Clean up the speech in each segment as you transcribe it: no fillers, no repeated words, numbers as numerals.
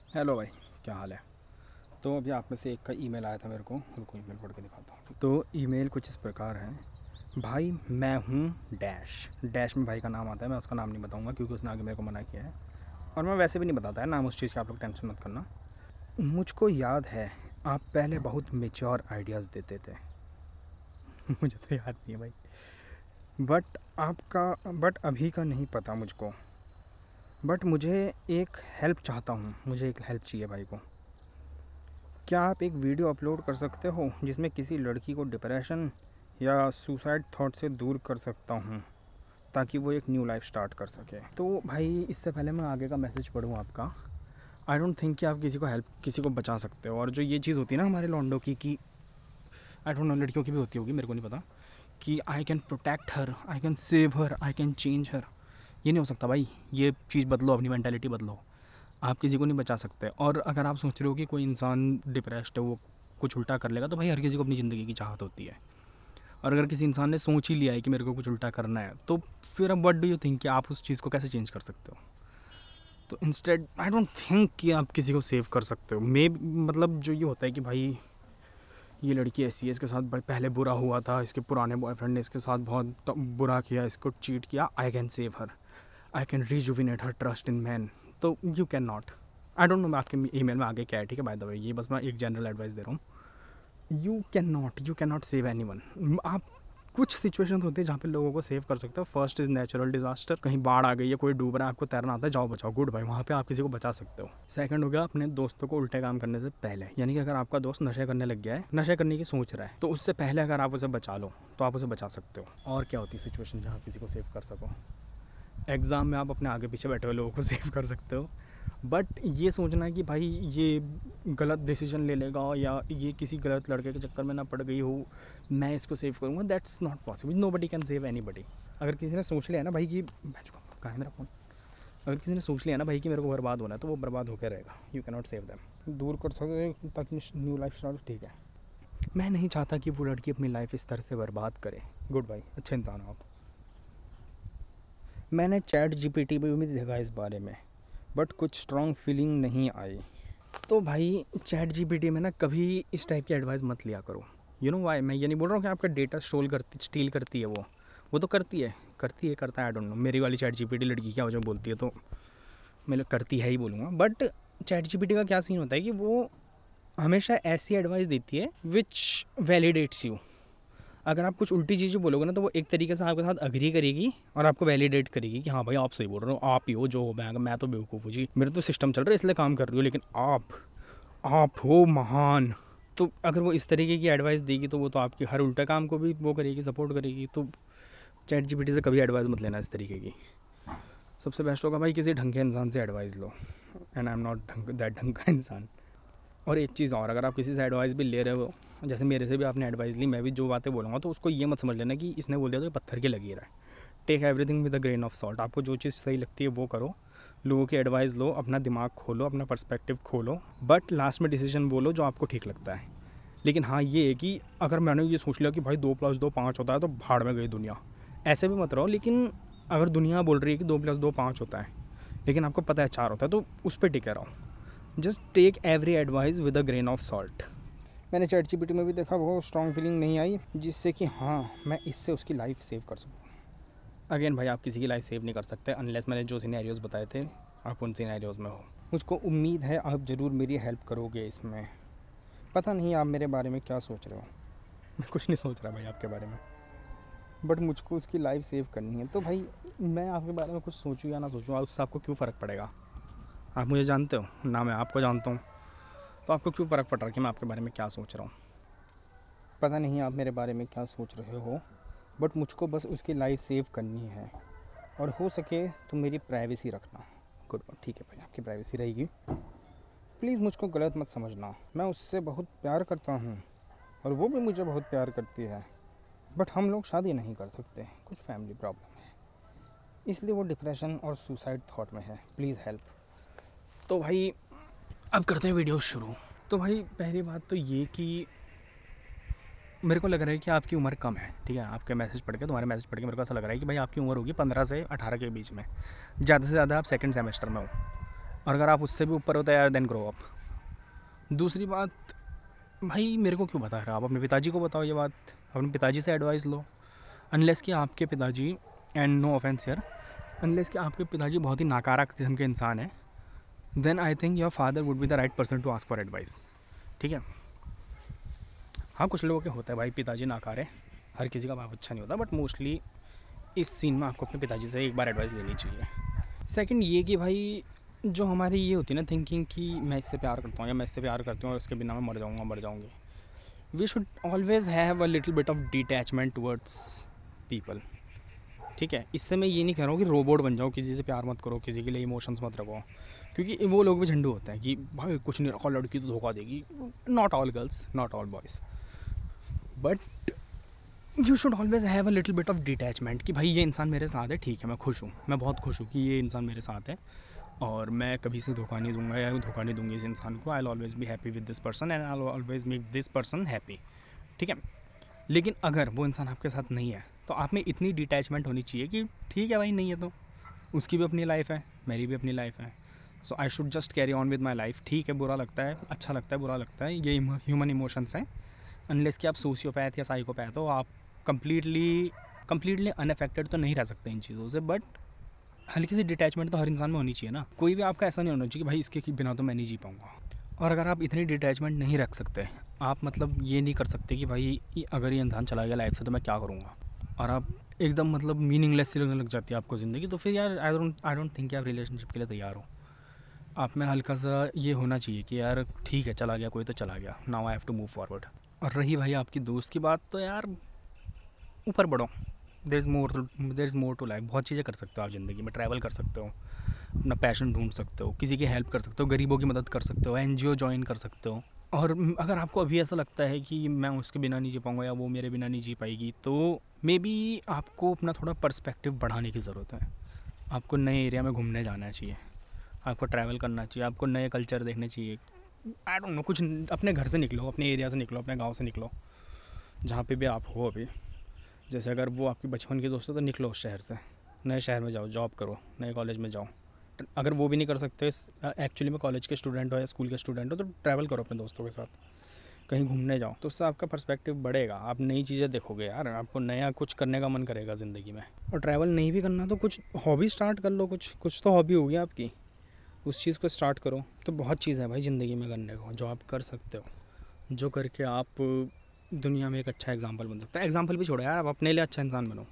Hello भाई, क्या हाल है। तो अभी आप में से एक का ईमेल आया था मेरे को, उनको ईमेल पढ़ के दिखाता हूँ। तो ईमेल कुछ इस प्रकार है। भाई मैं हूँ डैश। डैश में भाई का नाम आता है, मैं उसका नाम नहीं बताऊँगा क्योंकि उसने आगे मेरे को मना किया है। और मैं वैसे भी नहीं बताता है नाम उस चीज़ का, आप लोग टेंशन मत करना। मुझको याद है आप पहले बहुत मेच्योर आइडियाज़ देते थे। मुझे तो याद नहीं है भाई, बट अभी का नहीं पता मुझको। बट मुझे एक हेल्प चाहता हूँ, मुझे एक हेल्प चाहिए भाई को। क्या आप एक वीडियो अपलोड कर सकते हो जिसमें किसी लड़की को डिप्रेशन या सुसाइड थॉट से दूर कर सकता हूँ, ताकि वो एक न्यू लाइफ स्टार्ट कर सके। तो भाई इससे पहले मैं आगे का मैसेज पढ़ूँ आपका, आई डोंट थिंक कि आप किसी को बचा सकते हो। और जो ये चीज़ होती है ना हमारे लॉन्डो की, कि आई डोंट नो लड़कियों की भी होती होगी, मेरे को नहीं पता, कि I can protect her, I can save her, I can change her. ये नहीं हो सकता भाई, ये चीज़ बदलो, अपनी मैंटेलिटी बदलो। आप किसी को नहीं बचा सकते। और अगर आप सोच रहे हो कि कोई इंसान डिप्रेस्ड है, वो कुछ उल्टा कर लेगा, तो भाई हर किसी को अपनी ज़िंदगी की चाहत होती है। और अगर किसी इंसान ने सोच ही लिया है कि मेरे को कुछ उल्टा करना है, तो फिर अब व्हाट डू यू थिंक कि आप उस चीज़ को कैसे चेंज कर सकते हो। तो इंस्टेड आई डोंट थिंक कि आप किसी को सेव कर सकते हो। मे मतलब जो ये होता है कि भाई ये लड़की ऐसी है, इसके साथ पहले बुरा हुआ था, इसके पुराने बॉयफ्रेंड ने इसके साथ बहुत बुरा किया, इसको चीट किया, I can save her, I can rejuvenate her trust in man. तो you can not. I don't know आपके ईमेल में आगे क्या है, ठीक है, बाय द वे ये बस मैं एक जनरल एडवाइस दे रहा हूँ। You can not save any one. आप कुछ सिचुएशन होती है जहाँ पे लोगों को सेव कर सकते हो। फर्स्ट इज़ नेचुरल डिजास्टर, कहीं बाढ़ आ गई है, कोई डूब रहा है, आपको तैरना आता है, जाओ बचाओ, गुड भाई, वहाँ पे आप किसी को बचा सकते हो। सेकंड हो गया अपने दोस्तों को उल्टे काम करने से पहले, यानी कि अगर आपका दोस्त नशे करने लग गया है, नशे करने की सोच रहा है, तो उससे पहले अगर आप उसे बचा लो तो आप उसे बचा सकते हो। और क्या होती है सिचुएशन जहाँ किसी को सेव कर सको। एग्ज़ाम में आप अपने आगे पीछे बैठे हुए लोगों को सेव कर सकते हो। बट ये सोचना कि भाई ये गलत डिसीजन ले लेगा या ये किसी गलत लड़के के चक्कर में ना पड़ गई हो, मैं इसको सेव करूँगा, that's not possible. Nobody can save anybody. अगर किसी ने सोच लिया ना भाई कि कहाँ है मेरा फ़ोन, अगर किसी ने सोच लिया ना भाई कि मेरे को बर्बाद होना है, तो वो बर्बाद होकर रहेगा। You can not save them. दूर कर सकते ताकि न्यू लाइफ स्टार्ट, ठीक है। मैं नहीं चाहता कि वो लड़की अपनी लाइफ इस तरह से बर्बाद करे। गुड भाई, अच्छे इंसान हो आप। मैंने चैट जीपीटी पे भी देखा इस बारे में, बट कुछ स्ट्रॉन्ग फीलिंग नहीं आई। तो भाई चैट जीपीटी में ना कभी इस टाइप की एडवाइस मत लिया करो। You know why. मैं ये नहीं बोल रहा हूँ कि आपका डेटा स्टील करती है वो तो करती है करता है, आई डोंट नो। मेरी वाली चैट जीपीटी लड़की क्या जो बोलती है, तो मैं करती है ही बोलूँगा। बट चैट जीपीटी का क्या सीन होता है कि वो हमेशा ऐसी एडवाइस देती है विच वैलिडेट्स यू। अगर आप कुछ उल्टी चीज़ें बोलोगे ना, तो वो एक तरीके से आपके साथ अग्री करेगी और आपको वैलिडेट करेगी कि हाँ भाई आप सही बोल रहे हो, आप ही हो जो हो। मैं तो बेवकूफ़ हूँ जी, मेरा तो सिस्टम चल रहा है इसलिए काम कर रही हो, लेकिन आप हो महान। तो अगर वो इस तरीके की एडवाइस देगी, तो वो तो आपकी हर उल्टा काम को भी वो करेगी, सपोर्ट करेगी। तो चैट जीपीटी से कभी एडवाइस मत लेना इस तरीके की। सबसे बेस्ट होगा भाई किसी ढंग के इंसान से advice low, and I am not ढंग का इंसान। और एक चीज़ और, अगर आप किसी से एडवाइस भी ले रहे हो, जैसे मेरे से भी आपने एडवाइस ली, मैं भी जो बातें बोलूँगा, तो उसको ये मत समझ लेना कि इसने बोल दिया तो ये पत्थर के लगी रहा है। Take everything with a grain of salt. आपको जो चीज़ सही लगती है वो करो, लोगों की एडवाइस लो, अपना दिमाग खोलो, अपना पर्सपेक्टिव खोलो, बट लास्ट में डिसीजन बोलो जो आपको ठीक लगता है। लेकिन हाँ ये है कि अगर मैंने ये सोच लिया कि भाई 2+2 5 होता है, तो भाड़ में गई दुनिया, ऐसे भी मत रहो। लेकिन अगर दुनिया बोल रही है कि 2+2 5 होता है, लेकिन आपको पता है 4 होता है, तो उस पर टिके रहो। Just take every advice with a grain of salt. मैंने चैट जीपीटी में भी देखा, बहुत स्ट्रॉन्ग फीलिंग नहीं आई जिससे कि हाँ मैं इससे उसकी लाइफ सेव कर सकूँ। अगेन भाई आप किसी की लाइफ सेव नहीं कर सकते अनलेस मैंने जो सिनेरियोज़ बताए थे आप उन सिनेरियोज़ में हो। मुझको उम्मीद है आप ज़रूर मेरी हेल्प करोगे इसमें। पता नहीं आप मेरे बारे में क्या सोच रहे हो, मैं कुछ नहीं सोच रहा भाई आपके बारे में, बट मुझको उसकी लाइफ सेव करनी है। तो भाई मैं आपके बारे में कुछ सोचूं या ना सोचूं, उससे आपको क्यों फ़र्क पड़ेगा। आप मुझे जानते हो ना, मैं आपको जानता हूँ, तो आपको क्यों फ़र्क पड़ रहा है कि मैं आपके बारे में क्या सोच रहा हूँ। पता नहीं आप मेरे बारे में क्या सोच रहे हो, बट मुझको बस उसकी लाइफ सेव करनी है, और हो सके तो मेरी प्राइवेसी रखना। गुड, ठीक है भाई, आपकी प्राइवेसी रहेगी। प्लीज़ मुझको गलत मत समझना, मैं उससे बहुत प्यार करता हूँ और वो भी मुझे बहुत प्यार करती है, बट हम लोग शादी नहीं कर सकते, कुछ फैमिली प्रॉब्लम है, इसलिए वो डिप्रेशन और सुसाइड थॉट में है। Please help. तो भाई अब करते हैं वीडियो शुरू। तो भाई पहली बात तो ये कि मेरे को लग रहा है कि आपकी उम्र कम है, ठीक है। आपके मैसेज पढ़ के, तुम्हारे मैसेज पढ़ के मेरे को ऐसा लग रहा है कि भाई आपकी उम्र होगी 15 से 18 के बीच में, ज़्यादा से ज़्यादा आप सेकंड सेमेस्टर में हो। और अगर आप उससे भी ऊपर होते हैं यार देन ग्रो अप। दूसरी बात, भाई मेरे को क्यों बता रहे हो आप, अपने पिताजी को बताओ ये बात, अपने पिताजी से एडवाइस लो। अनलेस कि आपके पिताजी, and no offence here, unless कि आपके पिताजी बहुत ही नाकारा किस्म के इंसान हैं, then I think your father would be the right person to ask for advice. ठीक है, हाँ कुछ लोगों के होता है भाई पिताजी नाकारे, हर किसी का बाप अच्छा नहीं होता, बट मोस्टली इस सीन में आपको अपने पिताजी से एक बार एडवाइस लेनी चाहिए। सेकंड ये कि भाई जो हमारी ये होती है ना थिंकिंग कि मैं इससे प्यार करता हूँ या मैं इससे प्यार करती हूँ और उसके बिना मैं मर जाऊँगा मर जाऊँगी, we should always have a little bit of detachment towards people. ठीक है, इससे मैं ये नहीं कह रहा हूँ कि रोबोट बन जाओ, किसी से प्यार मत करो, किसी के लिए इमोशंस मत रखो, क्योंकि वो लोग भी झंडू होते हैं कि भाई कुछ नहीं रखा लड़की तो धोखा देगी। Not all girls, not all boys, but you should always have a little bit of detachment कि भाई ये इंसान मेरे साथ है, ठीक है मैं खुश हूँ, मैं बहुत खुश हूँ कि ये इंसान मेरे साथ है और मैं कभी से धोखा नहीं दूंगा या धोखा नहीं दूंगी इस इंसान को। I will always be happy with this person and I will always make this person happy. ठीक है, लेकिन अगर वो इंसान आपके साथ नहीं है तो आप में इतनी डिटैचमेंट होनी चाहिए कि ठीक है भाई नहीं है तो उसकी भी अपनी लाइफ है, मेरी भी अपनी लाइफ है, so I should just carry on with my life. ठीक है, बुरा लगता है, अच्छा लगता है, बुरा लगता है, ये ह्यूमन इमोशंस हैं। अनलेस कि आप सोशियोपैथ या साइकोपैथ हो, आप कम्प्लीटली अनअफेक्टेड तो नहीं रह सकते इन चीज़ों से, बट हल्की सी डिटैचमेंट तो हर इंसान में होनी चाहिए ना। कोई भी आपका ऐसा नहीं होना चाहिए कि भाई इसके बिना तो मैं नहीं जी पाऊँगा। और अगर आप इतनी डिटैचमेंट नहीं रख सकते, आप मतलब ये नहीं कर सकते कि भाई अगर ये इंसान चला गया लाइफ से तो मैं क्या करूँगा, और आप एकदम मतलब मीनिंगलेस सी लगने लग जाती है आपको ज़िंदगी, तो फिर यार आई डोंट थिंक कि आप रिलेशनशिप के लिए तैयार हो। आप में हल्का सा ये होना चाहिए कि यार ठीक है चला गया कोई तो चला गया, now I have to move forward. और रही भाई आपकी दोस्त की बात, तो यार ऊपर बढ़ो, there is more to life. बहुत चीज़ें कर सकते हो आप ज़िंदगी में, ट्रैवल कर सकते हो, अपना पैशन ढूंढ सकते हो, किसी की हेल्प कर सकते हो, गरीबों की मदद कर सकते हो, एनजीओ ज्वाइन कर सकते हो। और अगर आपको अभी ऐसा लगता है कि मैं उसके बिना नहीं जी पाऊँगा या वो मेरे बिना नहीं जी पाएगी, तो मे बी आपको अपना थोड़ा पर्सपेक्टिव बढ़ाने की ज़रूरत है। आपको नए एरिया में घूमने जाना चाहिए, आपको ट्रैवल करना चाहिए, आपको नए कल्चर देखने चाहिए। आई डोंट नो, कुछ अपने घर से निकलो, अपने एरिया से निकलो, अपने गाँव से निकलो, जहाँ पे भी आप हो अभी। जैसे अगर वो आपकी बचपन की दोस्त है तो निकलो उस शहर से, नए शहर में जाओ, जॉब करो, नए कॉलेज में जाओ। अगर वो भी नहीं कर सकते एक्चुअली में कॉलेज के स्टूडेंट हो या स्कूल के स्टूडेंट हो, तो ट्रैवल करो अपने दोस्तों के साथ, कहीं घूमने जाओ, तो उससे आपका पर्सपेक्टिव बढ़ेगा, आप नई चीज़ें देखोगे यार, आपको नया कुछ करने का मन करेगा ज़िंदगी में। और ट्रैवल नहीं भी करना तो कुछ हॉबी स्टार्ट कर लो, कुछ तो हॉबी होगी आपकी, उस चीज़ को स्टार्ट करो। तो बहुत चीज़ है भाई ज़िंदगी में करने को जो आप कर सकते हो, जो करके आप दुनिया में एक अच्छा एग्जाम्पल बन सकता है। एग्जाम्पल भी छोड़ो यार, आप अपने लिए अच्छा इंसान बनो।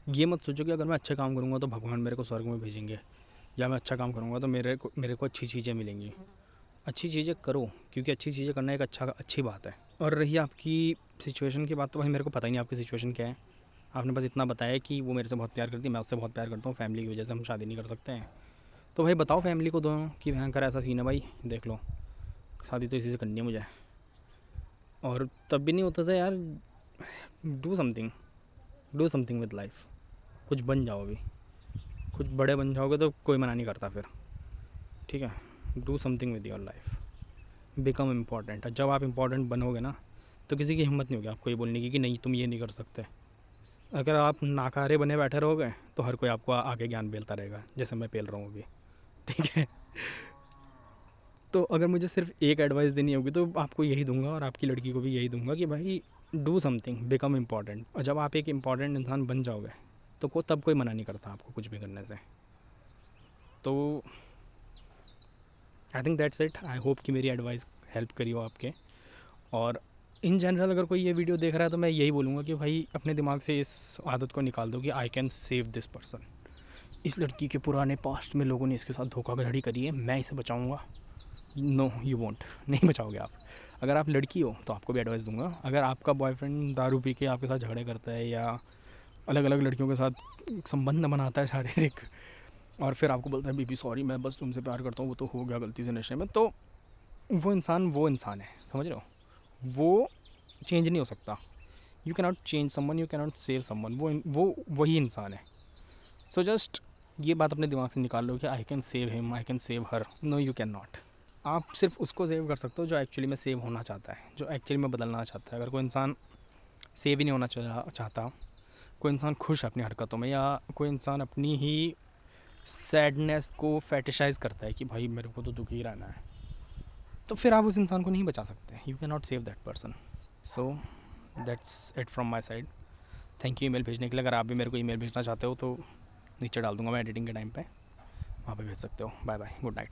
ये मत सोचो कि अगर मैं अच्छे काम करूँगा तो भगवान मेरे को स्वर्ग में भेजेंगे, या मैं अच्छा काम करूँगा तो मेरे को अच्छी चीज़ें मिलेंगी। अच्छी चीज़ें करो, क्योंकि अच्छी चीज़ें करना एक अच्छी बात है। और रही आपकी सिचुएशन की बात, तो भाई मेरे को पता ही नहीं आपकी सिचुएशन क्या है। आपने बस इतना बताया कि वो मेरे से बहुत प्यार करती है, मैं उससे बहुत प्यार करता हूँ, फैमिली की वजह से हम शादी नहीं कर सकते हैं। तो भाई बताओ फैमिली को दोनों कि भयंकर ऐसा सीन है भाई, देख लो शादी तो इसी से करनी है मुझे। और तब भी नहीं होता था यार, डू समथिंग विद लाइफ, कुछ बन जाओ। अभी कुछ बड़े बन जाओगे तो कोई मना नहीं करता फिर। ठीक है, do something with your life, become important. जब आप इम्पॉर्टेंट बनोगे ना, तो किसी की हिम्मत नहीं होगी आपको ये बोलने की कि नहीं तुम ये नहीं कर सकते। अगर आप नाकारे बने बैठे रहोगे तो हर कोई आपको आगे ज्ञान पेलता रहेगा, जैसे मैं पेल रहा हूँ अभी। ठीक है, तो अगर मुझे सिर्फ एक एडवाइस देनी होगी तो आपको यही दूंगा, और आपकी लड़की को भी यही दूंगा कि भाई डू समथिंग, बिकम इम्पॉर्टेंट। और जब आप एक इम्पॉर्टेंट इंसान बन जाओगे तो तब कोई मना नहीं करता आपको कुछ भी करने से। तो I think that's it. I hope कि मेरी एडवाइस हेल्प करी हो आपके। और इन जनरल अगर कोई ये वीडियो देख रहा है तो मैं यही बोलूँगा कि भाई अपने दिमाग से इस आदत को निकाल दो कि I can save this person. इस लड़की के पुराने पास्ट में लोगों ने इसके साथ धोखाधड़ी करी है, मैं इसे बचाऊँगा। नो यू वॉन्ट, नहीं बचाओगे आप। अगर आप लड़की हो तो आपको भी एडवाइस दूंगा। अगर आपका बॉयफ्रेंड दारू पी के आपके साथ झगड़े करता है या अलग अलग लड़कियों के साथ संबंध बनाता है शारीरिक, और फिर आपको बोलता है बीबी सॉरी मैं बस तुमसे प्यार करता हूँ, वो तो हो गया गलती से नशे में, तो वो इंसान है, समझ रहे हो, वो चेंज नहीं हो सकता। You can not change someone, you can not save someone, वो वही इंसान है। सो जस्ट ये बात अपने दिमाग से निकाल लो कि I can save him, I can save her. No you can not. आप सिर्फ उसको सेव कर सकते हो जो एक्चुअली में सेव होना चाहता है, जो एक्चुअली में बदलना चाहता है। अगर कोई इंसान सेव ही नहीं होना चाहता, कोई इंसान खुश है अपनी हरकतों में, या कोई इंसान अपनी ही सैडनेस को फेटिशाइज करता है कि भाई मेरे को तो दुखी रहना है, तो फिर आप उस इंसान को नहीं बचा सकते। You can not save that person. So that's it from my side. Thank you email भेजने के लिए। अगर आप भी मेरे को ईमेल भेजना चाहते हो तो नीचे डाल दूंगा मैं एडिटिंग के टाइम पे, वहाँ पे भेज सकते हो। Bye bye, good night.